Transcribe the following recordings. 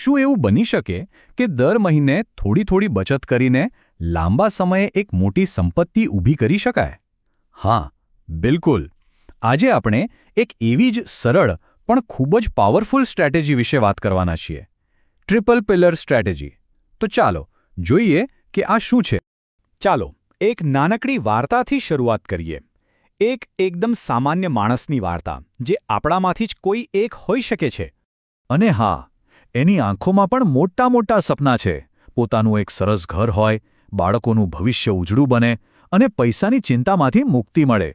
શું એવું બની શકે કે દર મહિને થોડી થોડી બચત કરીને લાંબા સમયે એક મોટી સંપત્તિ ઊભી કરી શકાય? હા, બિલકુલ. આજે આપણે એક એવી જ સરળ પણ ખૂબ જ પાવરફુલ સ્ટ્રેટેજી વિશે વાત કરવાના છીએ. Triple pillar strategy. તો ચાલો જોઈએ કે આ શું છે. ચાલો એક નાનકડી વાર્તાથી શરૂઆત કરીએ. એક એકદમ સામાન્ય માણસની વાર્તા, જે આપણામાંથી જ કોઈ એક હોઈ શકે છે. અને હા, એની આંખોમાં પણ મોટા મોટા સપના છે. પોતાનું એક સરસ ઘર હોય, બાળકોનું ભવિષ્ય ઉજળું બને અને પૈસાની ચિંતામાંથી મુક્તિ મળે.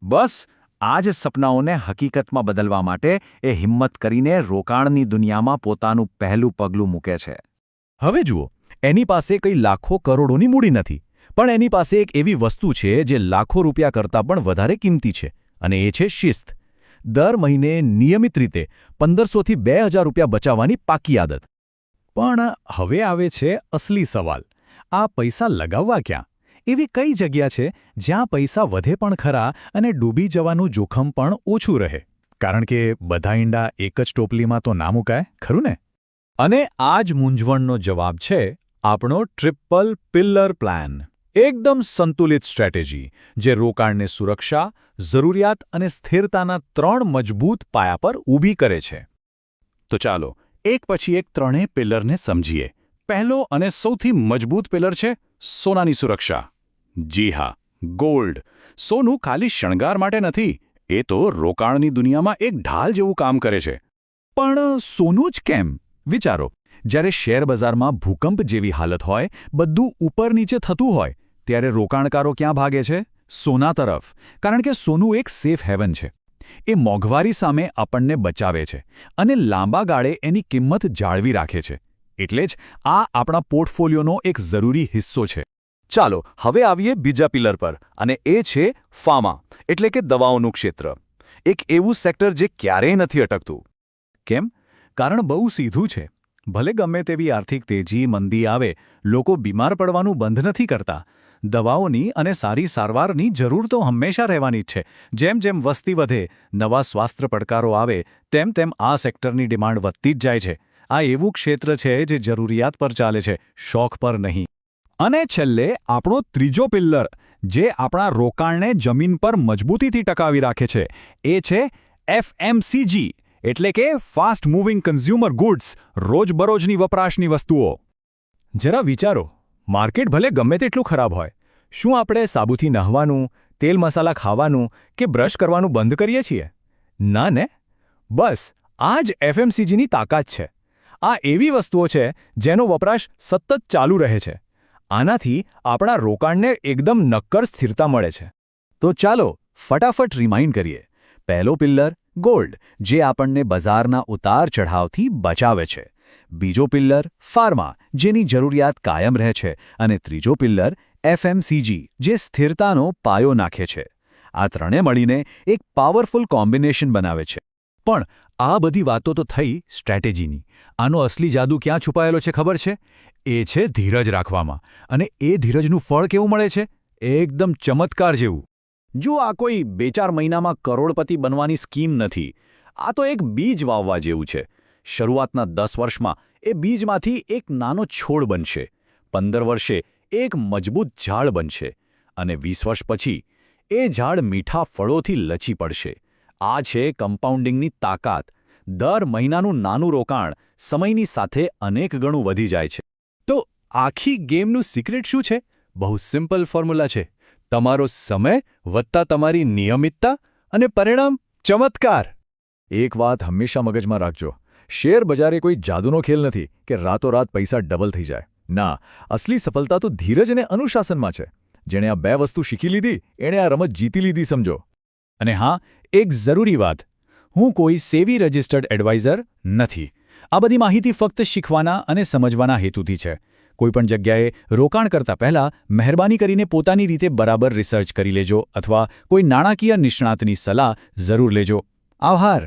બસ આ જ સપનાઓને હકીકતમાં બદલવા માટે એ હિંમત કરીને રોકાણની દુનિયામાં પોતાનું પહેલું પગલું મૂકે છે. હવે જુઓ, એની પાસે કંઈ લાખો કરોડોની મૂડી નથી, પણ એની પાસે એક એવી વસ્તુ છે જે લાખો રૂપિયા કરતાં પણ વધારે કિંમતી છે, અને એ છે શિસ્ત. દર મહિને નિયમિત રીતે 1500થી 2000 રૂપિયા બચાવવાની પાકી આદત. પણ હવે આવે છે અસલી સવાલ. આ પૈસા લગાવવા ક્યાં? એવી કઈ જગ્યા છે જ્યાં પૈસા વધે પણ ખરા અને ડૂબી જવાનું જોખમ પણ ઓછું રહે? કારણ કે બધા ઈંડા એક જ ટોપલીમાં તો ના મુકાય, ખરું ને? અને આ જ મૂંઝવણનો જવાબ છે આપણો ટ્રિપલ પિલ્લર પ્લાન. એકદમ સંતુલિત સ્ટ્રેટેજી, જે રોકાણને સુરક્ષા, જરૂરિયાત અને સ્થિરતાના 3 મજબૂત પાયા પર ઊભી કરે છે. તો ચાલો એક પછી એક ત્રણેય પિલરને સમજીએ. પહેલો અને સૌથી મજબૂત પિલર છે સોનાની સુરક્ષા. જી હા, ગોલ્ડ. સોનું ખાલી શણગાર માટે નથી, એ તો રોકાણની દુનિયામાં એક ઢાલ જેવું કામ કરે છે. પણ સોનું જ કેમ? વિચારો, જ્યારે શેરબજારમાં ભૂકંપ જેવી હાલત હોય, બધું ઉપર નીચે થતું હોય, ત્યારે રોકાણકારો ક્યાં ભાગે છે? સોના તરફ. કારણ કે સોનું એક સેફ હેવન છે. એ મોંઘવારી સામે આપણને બચાવે છે અને લાંબા ગાળે એની કિંમત જાળવી રાખે છે. એટલે જ આ આપણા પોર્ટફોલિયોનો એક જરૂરી હિસ્સો છે. ચાલો હવે આવીએ બીજા પિલર પર, અને એ છે ફાર્મા, એટલે કે દવાઓનું ક્ષેત્ર. એક એવું સેક્ટર જે ક્યારેય નથી અટકતું. કેમ? કારણ બહુ સીધું છે. ભલે ગમે તેવી આર્થિક તેજી, મંદી આવે, લોકો બીમાર પડવાનું બંધ નથી કરતા. દવાઓની અને સારી સારવારની જરૂર તો હંમેશા રહેવાની જ છે. જેમ જેમ વસ્તી વધે, નવા સ્વાસ્થ્ય પડકારો આવે, તેમ તેમ આ સેક્ટરની ડિમાન્ડ વધતી જ જાય છે. આ એવું ક્ષેત્ર છે જે જરૂરિયાત પર ચાલે છે, શોખ પર નહીં. અને છેલ્લે આપણો ત્રીજો પિલ્લર, જે આપણા રોકાણને જમીન પર મજબૂતીથી ટકાવી રાખે છે, એ છે FMCG, એટલે કે ફાસ્ટ મૂવિંગ કન્ઝ્યુમર ગુડ્સ, રોજબરોજની વપરાશની વસ્તુઓ. જરા વિચારો, માર્કેટ ભલે ગમે તેટલું ખરાબ હોય, શું આપણે સાબુથી નહાવાનું, તેલ મસાલા ખાવાનું કે બ્રશ કરવાનું બંધ કરીએ છીએ? ના ને? બસ આ જ FMCGની તાકાત છે. આ એવી વસ્તુઓ છે જેનો વપરાશ સતત ચાલુ રહે છે. આનાથી આપણા રોકાણને એકદમ નક્કર સ્થિરતા મળે છે. તો ચાલો ફટાફટ રિમાઇન્ડ કરીએ. પહેલો પિલ્લર ગોલ્ડ, જે આપણને બજારના ઉતાર ચઢાવથી બચાવે છે. બીજો પિલ્લર ફાર્મા, જેની જરૂરિયાત કાયમ રહે છે. અને ત્રીજો પિલ્લર FMCG, જે સ્થિરતાનો પાયો નાખે છે. આ ત્રણે મળીને એક પાવરફુલ કોમ્બિનેશન બનાવે છે. પણ આ બધી વાતો તો થઈ સ્ટ્રેટેજીની. આનો અસલી જાદુ ક્યાં છુપાયેલો છે ખબર છે? એ છે ધીરજ રાખવામાં. અને એ ધીરજનું ફળ કેવું મળે છે? એકદમ ચમત્કાર જેવું. જો આ કોઈ 2-4 મહિનામાં કરોડપતિ બનવાની સ્કીમ નથી. આ તો એક બીજ વાવવા જેવું છે. શરૂઆતના 10 વર્ષમાં એ બીજમાંથી એક નાનો છોડ બનશે. 15 વર્ષે એક મજબૂત ઝાડ બનશે. અને 20 વર્ષ પછી એ ઝાડ મીઠા ફળોથી લચી પડશે. આ છે કમ્પાઉન્ડિંગની તાકાત. દર મહિનાનું નાનું રોકાણ સમયની સાથે અનેક ગણું વધી જાય છે. તો આખી ગેમનું સિક્રેટ શું છે? બહુ સિમ્પલ ફોર્મ્યુલા છે. તમારો સમય વત્તા તમારી નિયમિતતા અને પરિણામ ચમત્કાર. એક વાત હંમેશા મગજમાં રાખજો. શેર બજારે કોઈ જાદુનો ખેલ નથી કે રાતોરાત પૈસા ડબલ થઈ જાય. ના, અસલી સફળતા તો ધીરજ અને અનુશાસનમાં છે. જેણે આ 2 વસ્તુ શીખી લીધી, એણે આ રમત જીતી લીધી સમજો. અને હા, એક જરૂરી વાત. હું કોઈ સેબી રજિસ્ટર્ડ એડવાઇઝર નથી. આ બધી માહિતી ફક્ત શીખવાના અને સમજવાના હેતુથી છે. કોઈપણ જગ્યાએ રોકાણ કરતા પહેલા મહેરબાની કરીને પોતાની રીતે બરાબર રિસર્ચ કરી લેજો, અથવા કોઈ નાણાકીય નિષ્ણાતની સલાહ જરૂર લેજો. આભાર.